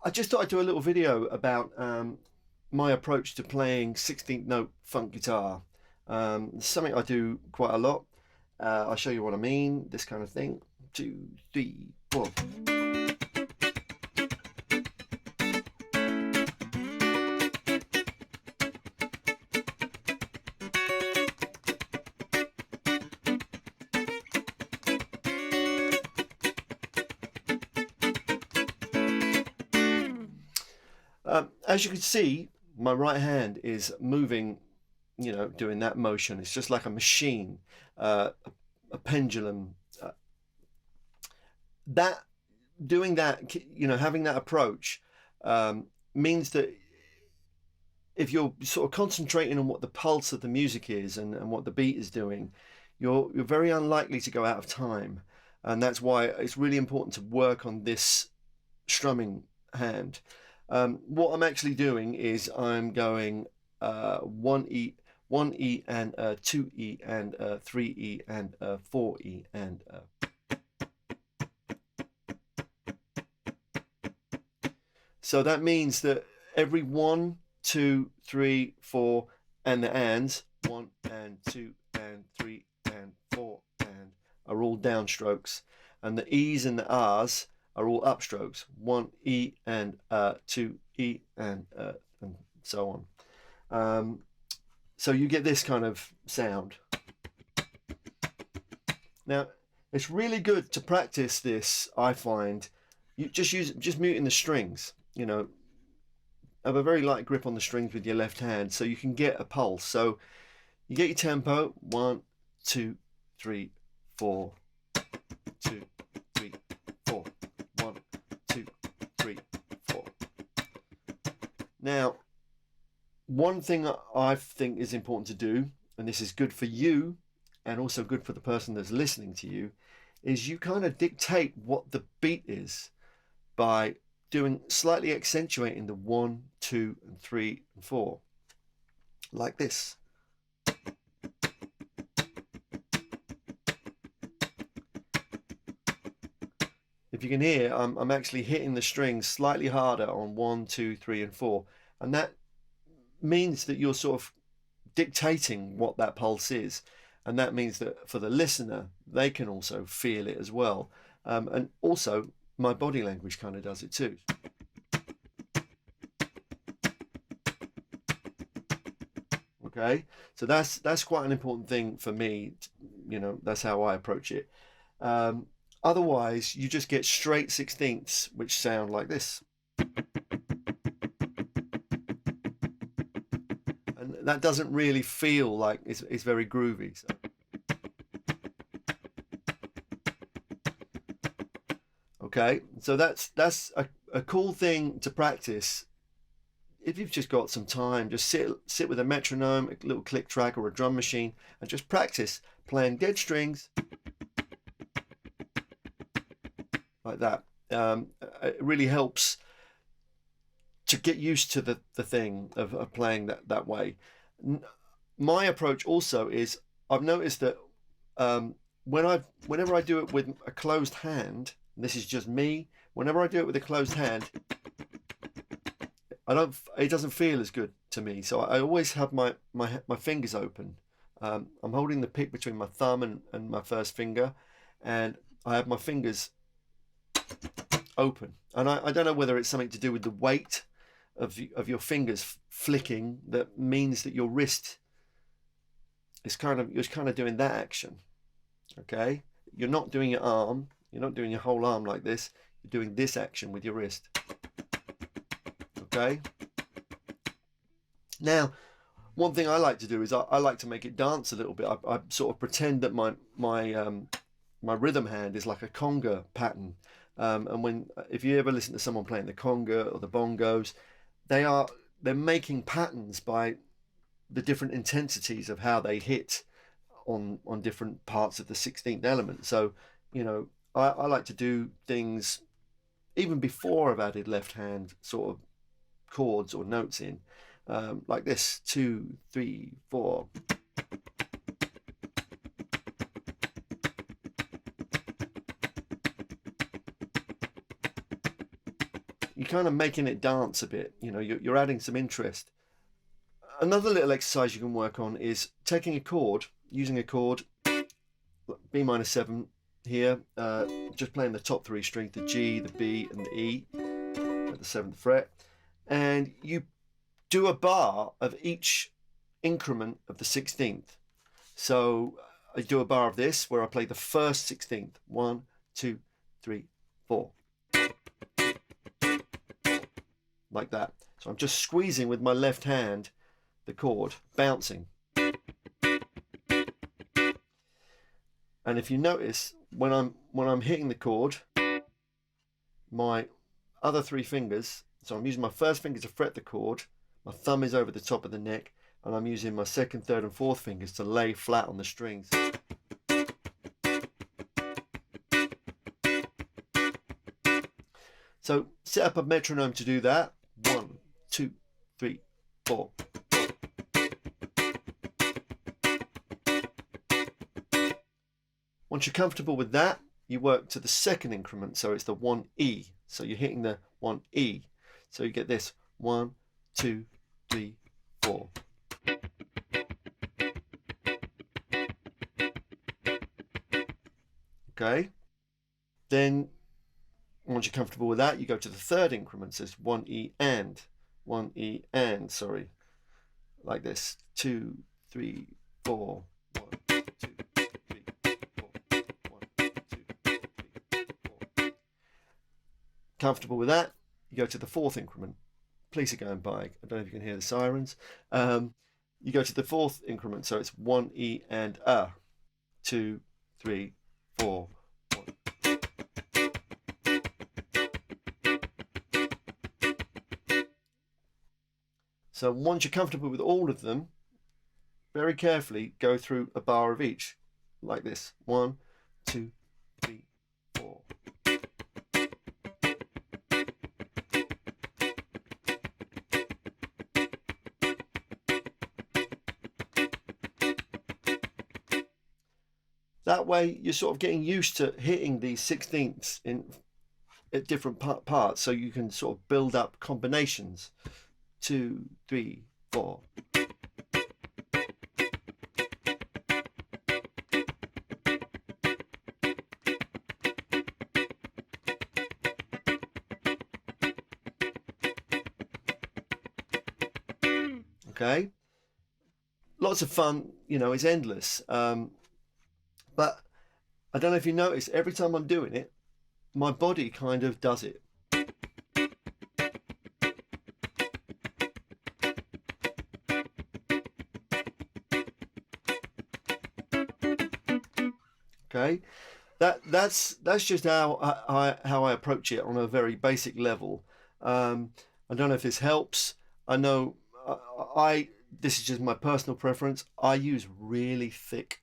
I just thought I'd do a little video about my approach to playing 16th note funk guitar. It's something I do quite a lot. I'll show you what I mean, this kind of thing. 2, 3, 4. As you can see, my right hand is moving, doing that motion. It's just like a machine, a pendulum. That doing that, having that approach means that if you're sort of concentrating on what the pulse of the music is and what the beat is doing, you're very unlikely to go out of time. And that's why it's really important to work on this strumming hand. What I'm actually doing is I'm going 1E and 2E and 3E and 4E and so that means that every 1, 2, 3, 4 and the ands, 1 and 2 and 3 and 4 and are all downstrokes, and the E's and the R's are all upstrokes, 1E and 2E and so on. So you get this kind of sound. Now it's really good to practice this. I find you just muting the strings. Have a very light grip on the strings with your left hand so you can get a pulse. So you get your tempo, 1, 2, 3, 4, 2, 3, 4, 1, 2, 3, 4. Now, one thing I think is important to do, and this is good for you and also good for the person that's listening to you, is you kind of dictate what the beat is by doing slightly accentuating the 1, 2, and 3, and 4, like this. If you can hear, I'm actually hitting the strings slightly harder on 1, 2, 3, and 4, and that means that you're sort of dictating what that pulse is, and that means that for the listener, they can also feel it as well, and also my body language kind of does it too. Okay, so that's quite an important thing for me. That's how I approach it. Otherwise, you just get straight 16ths, which sound like this, and that doesn't really feel like it's very groovy. So. Okay, so that's a cool thing to practice. If you've just got some time, just sit with a metronome, a little click track or a drum machine, and just practice playing dead strings like that. It really helps to get used to the thing of playing that way. My approach also is, I've noticed that whenever I do it with a closed hand, and this is just me, whenever I do it with a closed hand, it doesn't feel as good to me. So I always have my fingers open. I'm holding the pick between my thumb and my first finger, and I have my fingers open. And I don't know whether it's something to do with the weight of your fingers flicking that means that your wrist is you're kind of doing that action. Okay, you're not doing your arm, you're not doing your whole arm like this, you're doing this action with your wrist. Okay, now one thing I like to do is I like to make it dance a little bit. I sort of pretend that my rhythm hand is like a conga pattern, and if you ever listen to someone playing the conga or the bongos, they're making patterns by the different intensities of how they hit on different parts of the 16th element. So I like to do things even before I've added left hand sort of chords or notes in, like this, 2, 3, 4. You kind of making it dance a bit. You know, you're adding some interest. Another little exercise you can work on is taking a chord, using a chord, B minor 7 here, just playing the top 3 strings, the G, the B, and the E at the 7th fret, and you do a bar of each increment of the 16th. So I do a bar of this where I play the first 16th. 1, 2, 3, 4. Like that. So I'm just squeezing with my left hand the chord, bouncing. And if you notice, when I'm hitting the chord, my other 3 fingers, so I'm using my first finger to fret the chord, my thumb is over the top of the neck, and I'm using my 2nd, 3rd, and 4th fingers to lay flat on the strings. So set up a metronome to do that. 1, 2, 3, 4. Once you're comfortable with that, you work to the 2nd increment, so it's the 1E. So you're hitting the 1E. So you get this 1, 2, 3, 4. Okay. Then once you're comfortable with that, you go to the 3rd increment. So it's 1E and, sorry, like this. 2, 3, 4. 1, 2, 3, 4. 1, 2, 3, 4. Comfortable with that, you go to the 4th increment. Police are going by. I don't know if you can hear the sirens. You go to the 4th increment, so it's 1E and a. 2, 3, 4. 1. So once you're comfortable with all of them, very carefully go through a bar of each, like this. 1, 2, 3, 4. That way you're sort of getting used to hitting these 16ths at different parts, so you can sort of build up combinations. 2, 3, 4. Okay, lots of fun, you know, it's endless. But I don't know if you notice, every time I'm doing it, my body kind of does it. Okay, that's just how I approach it on a very basic level. I don't know if this helps. I know this is just my personal preference. I use really thick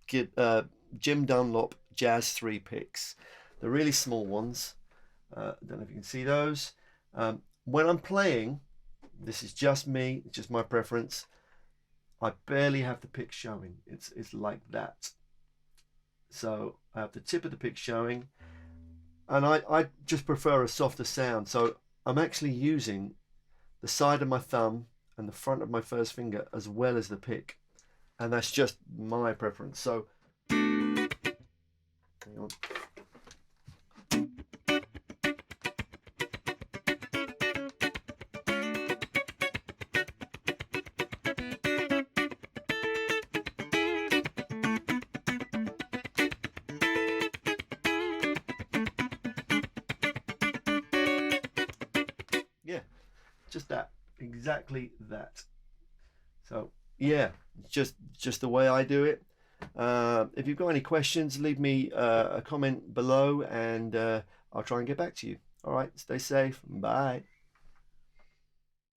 Jim Dunlop Jazz 3 picks. The really small ones. I don't know if you can see those. When I'm playing, this is just me, it's just my preference. I barely have the pick showing. It's like that. So I have the tip of the pick showing, and I just prefer a softer sound. So I'm actually using the side of my thumb and the front of my first finger as well as the pick, and that's just my preference. So hang on. Yeah, just that, exactly that. So yeah, just the way I do it. If you've got any questions, leave me a comment below, and I'll try and get back to you. All right, stay safe. Bye.